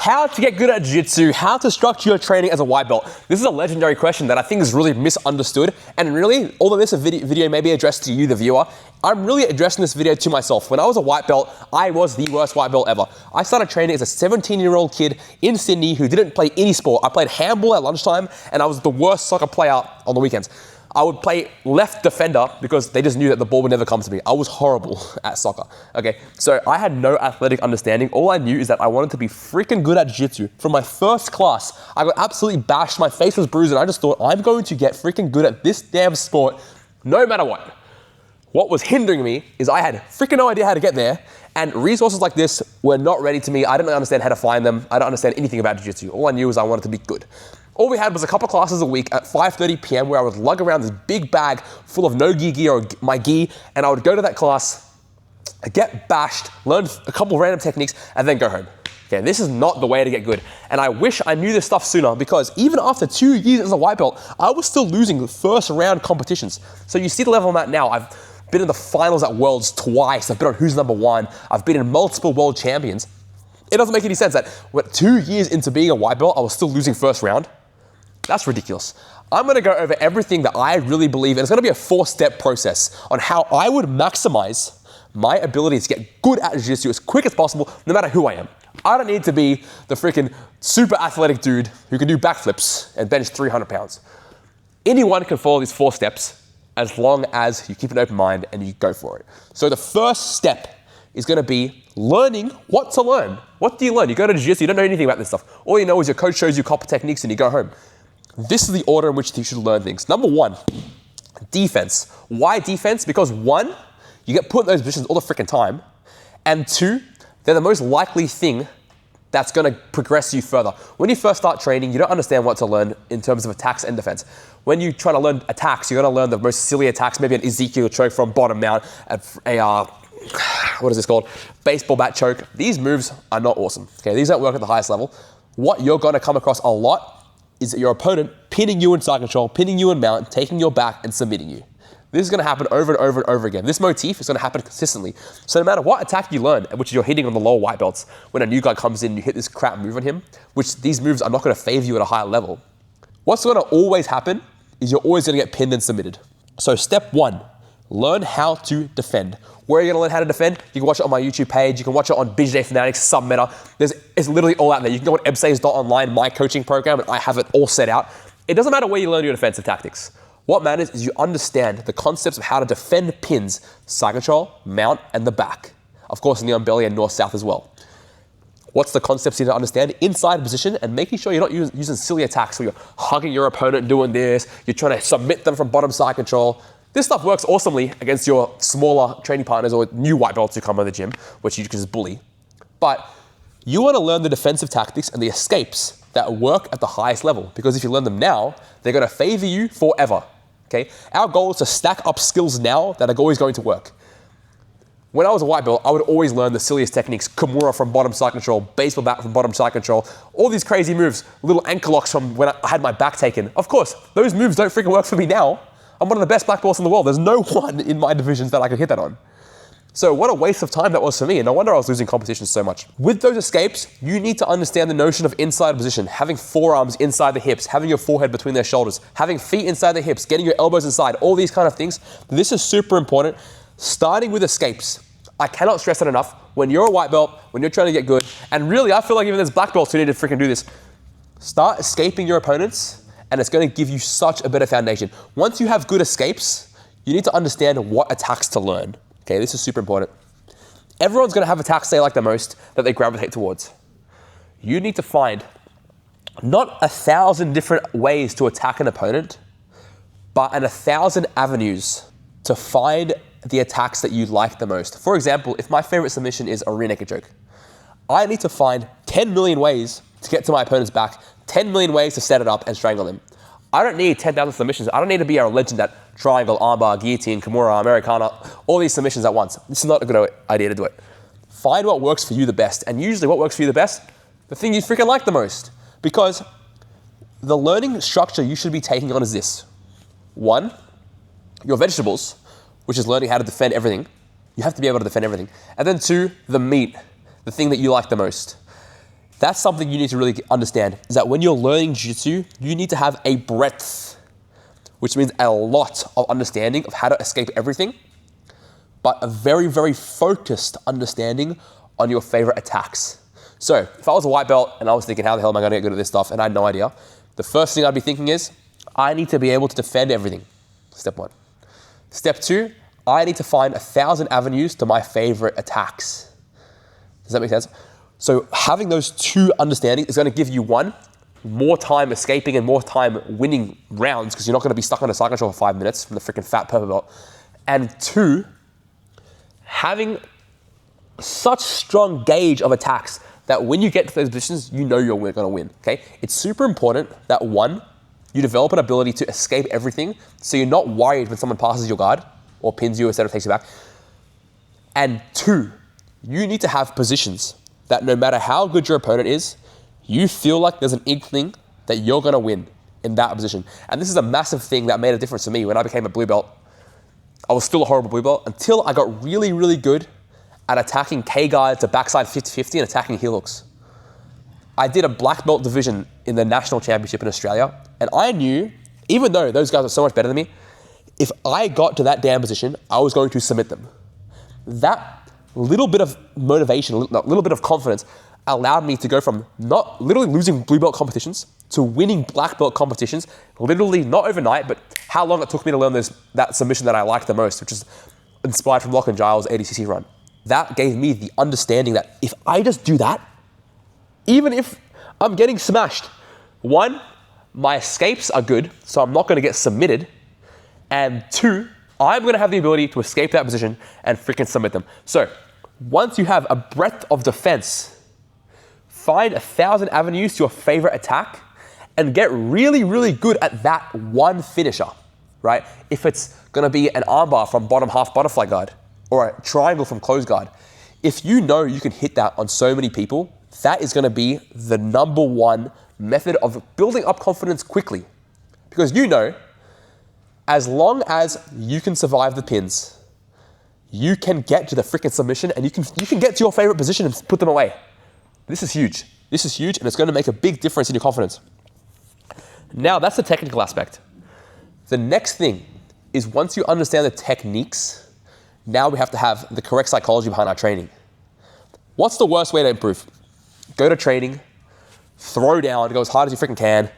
How to get good at jiu-jitsu, how to structure your training as a white belt. This is a legendary question that I think is really misunderstood. And really, although this video may be addressed to you, the viewer, I'm really addressing this video to myself. When I was a white belt, I was the worst white belt ever. I started training as a 17-year-old kid in Sydney who didn't play any sport. I played handball at lunchtime, and I was the worst soccer player on the weekends. I would play left defender because they just knew that the ball would never come to me. I was horrible at soccer, okay? So I had no athletic understanding. All I knew is that I wanted to be freaking good at jiu-jitsu. From my first class, I got absolutely bashed. My face was bruised, and I just thought, I'm going to get freaking good at this damn sport no matter what. What was hindering me is I had freaking no idea how to get there, and resources like this were not ready to me. I didn't understand how to find them. I don't understand anything about jiu-jitsu. All I knew was I wanted to be good. All we had was a couple of classes a week at 5:30 p.m. where I would lug around this big bag full of no-gi gear or my gi, and I would go to that class, get bashed, learn a couple of random techniques, and then go home. Okay, this is not the way to get good. And I wish I knew this stuff sooner, because even after 2 years as a white belt, I was still losing first round competitions. So you see the level I'm at now. I've been in the finals at Worlds twice. I've been on Who's Number One. I've been in multiple world champions. It doesn't make any sense that 2 years into being a white belt, I was still losing first round. That's ridiculous. I'm gonna go over everything that I really believe, and it's gonna be a 4-step process on how I would maximize my ability to get good at jiu-jitsu as quick as possible, no matter who I am. I don't need to be the freaking super athletic dude who can do backflips and bench 300 pounds. Anyone can follow these 4 steps as long as you keep an open mind and you go for it. So the first step is gonna be learning what to learn. What do you learn? You go to jiu-jitsu, you don't know anything about this stuff. All you know is your coach shows you a couple techniques and you go home. This is the order in which you should learn things. Number 1, defense. Why defense? Because 1, you get put in those positions all the freaking time. And 2, they're the most likely thing that's gonna progress you further. When you first start training, you don't understand what to learn in terms of attacks and defense. When you try to learn attacks, you're gonna learn the most silly attacks, maybe an Ezekiel choke from bottom mount, what is this called? Baseball bat choke. These moves are not awesome, okay? These don't work at the highest level. What you're gonna come across a lot is your opponent pinning you in side control, pinning you in mount, taking your back and submitting you. This is gonna happen over and over and over again. This motif is gonna happen consistently. So no matter what attack you learn, which you're hitting on the lower white belts, when a new guy comes in, you hit this crap move on him, which these moves are not gonna favor you at a higher level. What's gonna always happen is you're always gonna get pinned and submitted. So step 1, learn how to defend. Where are you gonna learn how to defend? You can watch it on my YouTube page. You can watch it on BJJ Fanatics, Submeta. It's literally all out there. You can go on ebsays.online, my coaching program, and I have it all set out. It doesn't matter where you learn your defensive tactics. What matters is you understand the concepts of how to defend pins, side control, mount, and the back. Of course, in the belly and north-south as well. What's the concepts you need to understand? Inside position, and making sure you're not using silly attacks where you're hugging your opponent doing this, you're trying to submit them from bottom side control. This stuff works awesomely against your smaller training partners or new white belts who come to the gym, which you can just bully. But you want to learn the defensive tactics and the escapes that work at the highest level, because if you learn them now, they're going to favor you forever, okay? Our goal is to stack up skills now that are always going to work. When I was a white belt, I would always learn the silliest techniques, Kimura from bottom side control, baseball bat from bottom side control, all these crazy moves, little ankle locks from when I had my back taken. Of course, those moves don't freaking work for me now. I'm one of the best black belts in the world. There's no one in my divisions that I could hit that on. So what a waste of time that was for me, and no wonder I was losing competitions so much. With those escapes, you need to understand the notion of inside position, having forearms inside the hips, having your forehead between their shoulders, having feet inside the hips, getting your elbows inside, all these kind of things. This is super important. Starting with escapes. I cannot stress that enough. When you're a white belt, when you're trying to get good, and really I feel like even there's black belts who need to freaking do this, start escaping your opponents, and it's going to give you such a better foundation. Once you have good escapes, you need to understand what attacks to learn. Okay, this is super important. Everyone's going to have attacks they like the most that they gravitate towards. You need to find not 1,000 different ways to attack an opponent, but 1,000 avenues to find the attacks that you like the most. For example, if my favorite submission is a rear naked choke, I need to find 10 million ways to get to my opponent's back, 10 million ways to set it up and strangle them. I don't need 10,000 submissions. I don't need to be a legend at triangle, armbar, guillotine, kimura, Americana, all these submissions at once. This is not a good idea to do it. Find what works for you the best. And usually what works for you the best, the thing you freaking like the most. Because the learning structure you should be taking on is this. 1, your vegetables, which is learning how to defend everything. You have to be able to defend everything. And then 2, the meat, the thing that you like the most. That's something you need to really understand, is that when you're learning jiu-jitsu, you need to have a breadth, which means a lot of understanding of how to escape everything, but a very, very focused understanding on your favorite attacks. So if I was a white belt and I was thinking, how the hell am I gonna get good at this stuff? And I had no idea. The first thing I'd be thinking is, I need to be able to defend everything. Step one. Step two, I need to find 1,000 avenues to my favorite attacks. Does that make sense? So having those two understandings is gonna give you, one, more time escaping and more time winning rounds, because you're not gonna be stuck on a cycle control for 5 minutes from the freaking fat purple belt. And two, having such strong gauge of attacks that when you get to those positions, you know you're gonna win, okay? It's super important that, one, you develop an ability to escape everything, so you're not worried when someone passes your guard or pins you instead of takes you back. And two, you need to have positions that no matter how good your opponent is, you feel like there's an inkling that you're gonna win in that position. And this is a massive thing that made a difference to me when I became a blue belt. I was still a horrible blue belt until I got really, really good at attacking K-guards to backside 50-50 and attacking heel hooks. I did a black belt division in the national championship in Australia, and I knew, even though those guys are so much better than me, if I got to that damn position, I was going to submit them. That little bit of motivation, a little bit of confidence allowed me to go from not literally losing blue belt competitions to winning black belt competitions, literally not overnight, but how long it took me to learn that submission that I liked the most, which is inspired from Locke and Giles' ADCC run. That gave me the understanding that if I just do that, even if I'm getting smashed, one, my escapes are good, so I'm not gonna get submitted, and two, I'm gonna have the ability to escape that position and freaking submit them. So once you have a breadth of defense, find 1,000 avenues to your favorite attack and get really, really good at that one finisher, right? If it's gonna be an armbar from bottom half butterfly guard or a triangle from close guard, if you know you can hit that on so many people, that is gonna be the number one method of building up confidence quickly. Because you know, as long as you can survive the pins, you can get to the freaking submission and you can get to your favorite position and put them away. This is huge. This is huge, and it's gonna make a big difference in your confidence. Now, that's the technical aspect. The next thing is, once you understand the techniques, now we have to have the correct psychology behind our training. What's the worst way to improve? Go to training, throw down, go as hard as you freaking can,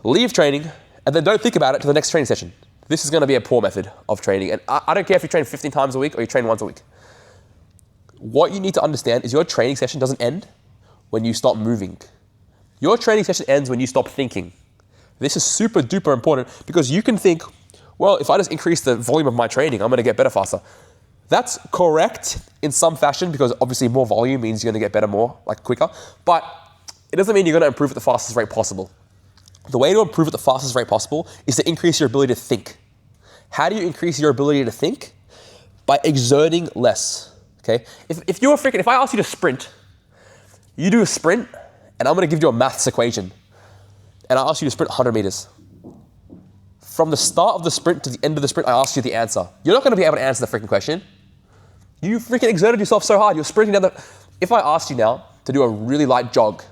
leave training, and then don't think about it to the next training session. This is gonna be a poor method of training. And I don't care if you train 15 times a week or you train once a week. What you need to understand is your training session doesn't end when you stop moving. Your training session ends when you stop thinking. This is super duper important, because you can think, well, if I just increase the volume of my training, I'm gonna get better faster. That's correct in some fashion, because obviously more volume means you're gonna get better more, like quicker, but it doesn't mean you're gonna improve at the fastest rate possible. The way to improve at the fastest rate possible is to increase your ability to think. How do you increase your ability to think? By exerting less, okay? If I ask you to sprint, you do a sprint, and I'm gonna give you a maths equation, and I ask you to sprint 100 meters. From the start of the sprint to the end of the sprint, I ask you the answer. You're not gonna be able to answer the freaking question. You freaking exerted yourself so hard, you're sprinting down If I asked you now to do a really light jog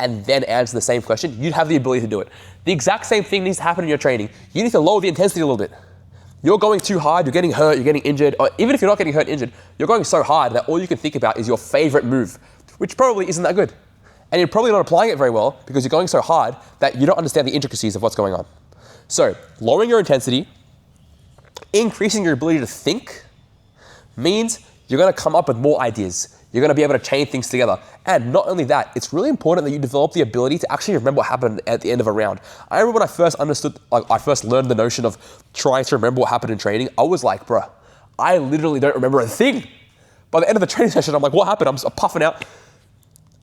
and then answer the same question, you'd have the ability to do it. The exact same thing needs to happen in your training. You need to lower the intensity a little bit. You're going too hard, you're getting hurt, you're getting injured, or even if you're not getting hurt and injured, you're going so hard that all you can think about is your favorite move, which probably isn't that good. And you're probably not applying it very well because you're going so hard that you don't understand the intricacies of what's going on. So, lowering your intensity, increasing your ability to think, means you're gonna come up with more ideas. You're gonna be able to chain things together. And not only that, it's really important that you develop the ability to actually remember what happened at the end of a round. I remember when I first I first learned the notion of trying to remember what happened in training, I was like, bruh, I literally don't remember a thing. By the end of the training session, I'm like, what happened? I'm puffing out.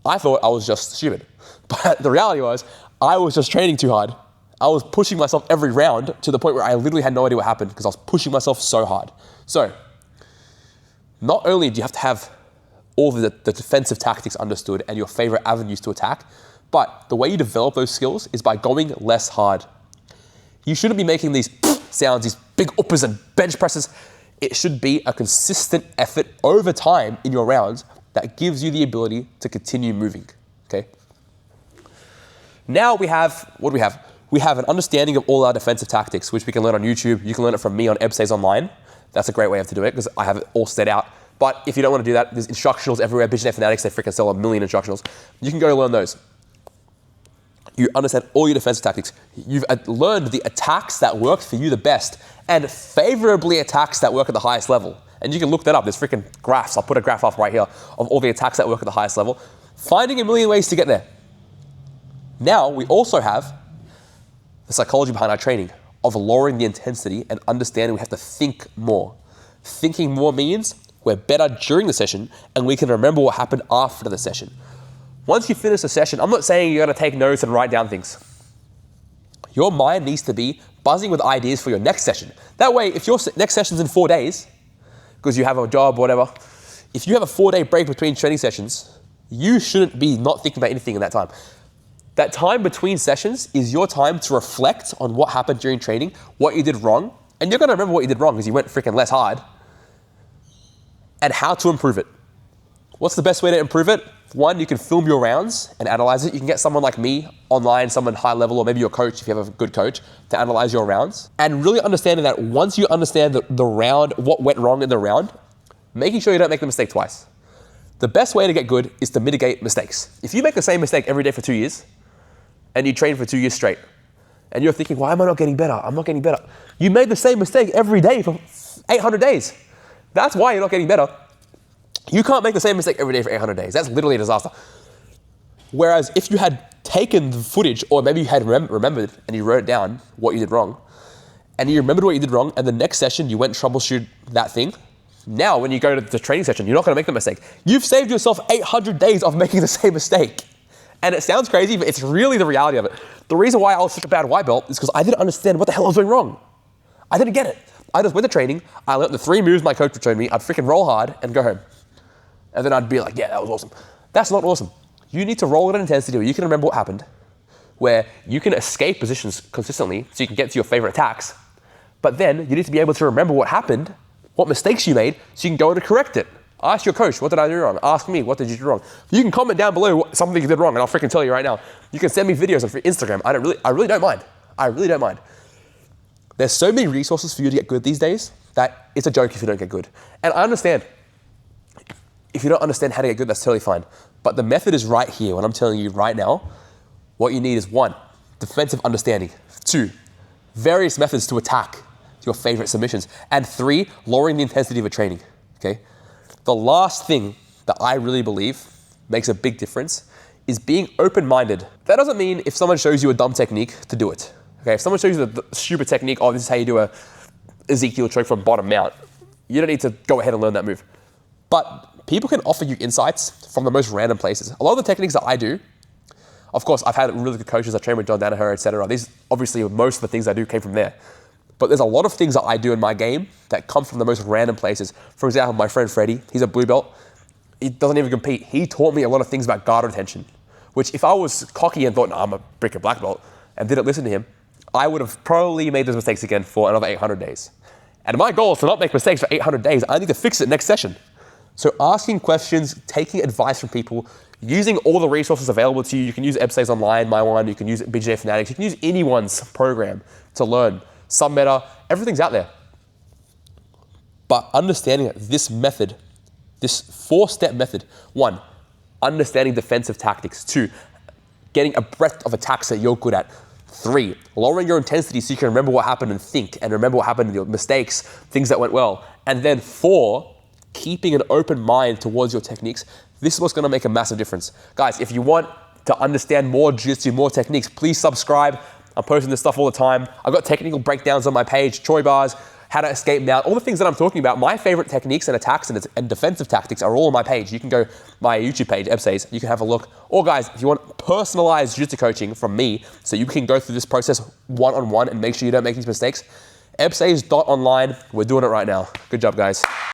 I thought I was just stupid. But the reality was, I was just training too hard. I was pushing myself every round to the point where I literally had no idea what happened because I was pushing myself so hard. So, not only do you have to have all the defensive tactics understood and your favorite avenues to attack, but the way you develop those skills is by going less hard. You shouldn't be making these sounds, these big uppers and bench presses. It should be a consistent effort over time in your rounds that gives you the ability to continue moving, okay? Now we have, what do we have? We have an understanding of all our defensive tactics, which we can learn on YouTube. You can learn it from me on Ebsays Online. That's a great way to do it because I have it all set out. But if you don't want to do that, there's instructionals everywhere. BJJ Fanatics, they freaking sell a million instructionals. You can go learn those. You understand all your defensive tactics. You've learned the attacks that work for you the best and favorably attacks that work at the highest level. And you can look that up. There's freaking graphs. I'll put a graph up right here of all the attacks that work at the highest level. Finding a million ways to get there. Now, we also have the psychology behind our training of lowering the intensity and understanding we have to think more. Thinking more means we're better during the session and we can remember what happened after the session. Once you finish a session, I'm not saying you're gonna take notes and write down things. Your mind needs to be buzzing with ideas for your next session. That way, if your next session's in 4 days, because you have a job or whatever, if you have a 4-day break between training sessions, you shouldn't be not thinking about anything in that time. That time between sessions is your time to reflect on what happened during training, what you did wrong, and you're gonna remember what you did wrong because you went freaking less hard, and how to improve it. What's the best way to improve it? One, you can film your rounds and analyze it. You can get someone like me online, someone high level, or maybe your coach if you have a good coach, to analyze your rounds. And really understanding that once you understand the round, what went wrong in the round, making sure you don't make the mistake twice. The best way to get good is to mitigate mistakes. If you make the same mistake every day for 2 years, and you train for 2 years straight, and you're thinking, why am I not getting better? I'm not getting better. You made the same mistake every day for 800 days. That's why you're not getting better. You can't make the same mistake every day for 800 days. That's literally a disaster. Whereas if you had taken the footage, or maybe you had remembered and you wrote down what you did wrong, and you remembered what you did wrong, and the next session you went troubleshoot that thing, now when you go to the training session, you're not gonna make the mistake. You've saved yourself 800 days of making the same mistake. And it sounds crazy, but it's really the reality of it. The reason why I was such a bad white belt is because I didn't understand what the hell I was doing wrong. I didn't get it. I just went to training, I learned the 3 moves my coach would show me, I'd freaking roll hard and go home. And then I'd be like, yeah, that was awesome. That's not awesome. You need to roll at an intensity where you can remember what happened, where you can escape positions consistently so you can get to your favorite attacks. But then you need to be able to remember what happened, what mistakes you made, so you can go to correct it. Ask your coach, what did I do wrong? Ask me, what did you do wrong? You can comment down below something you did wrong, and I'll freaking tell you right now. You can send me videos on Instagram. I really don't mind. I really don't mind. There's so many resources for you to get good these days that it's a joke if you don't get good. And I understand. If you don't understand how to get good, that's totally fine. But the method is right here. What I'm telling you right now, what you need is 1, defensive understanding. 2, various methods to attack your favorite submissions. And 3, lowering the intensity of a training, okay? The last thing that I really believe makes a big difference is being open-minded. That doesn't mean if someone shows you a dumb technique to do it, okay? If someone shows you the stupid technique, oh, this is how you do a Ezekiel choke from bottom mount, you don't need to go ahead and learn that move. But people can offer you insights from the most random places. A lot of the techniques that I do, of course, I've had really good coaches. I trained with John Danaher, etc. These, obviously, most of the things I do came from there. But there's a lot of things that I do in my game that come from the most random places. For example, my friend Freddie, he's a blue belt. He doesn't even compete. He taught me a lot of things about guard retention, which if I was cocky and thought, no, I'm a freaking black belt, and didn't listen to him, I would have probably made those mistakes again for another 800 days. And my goal is to not make mistakes for 800 days. I need to fix it next session. So asking questions, taking advice from people, using all the resources available to you. You can use Ebsays Online, my one, you can use BJJ Fanatics, you can use anyone's program to learn. Some meta, everything's out there. But understanding that this method, this 4-step method, 1, understanding defensive tactics. 2, getting a breadth of attacks that you're good at. 3, lowering your intensity so you can remember what happened and think and remember what happened in your mistakes, things that went well. And then 4, keeping an open mind towards your techniques. This is what's gonna make a massive difference. Guys, if you want to understand more jiu-jitsu, more techniques, please subscribe. I'm posting this stuff all the time. I've got technical breakdowns on my page, Choi bars, how to escape mount, all the things that I'm talking about. My favorite techniques and attacks and defensive tactics are all on my page. You can go my YouTube page, Ebsays, you can have a look. Or guys, if you want personalized jiu-jitsu coaching from me so you can go through this process one-on-one and make sure you don't make these mistakes, Ebsays.online, we're doing it right now. Good job, guys.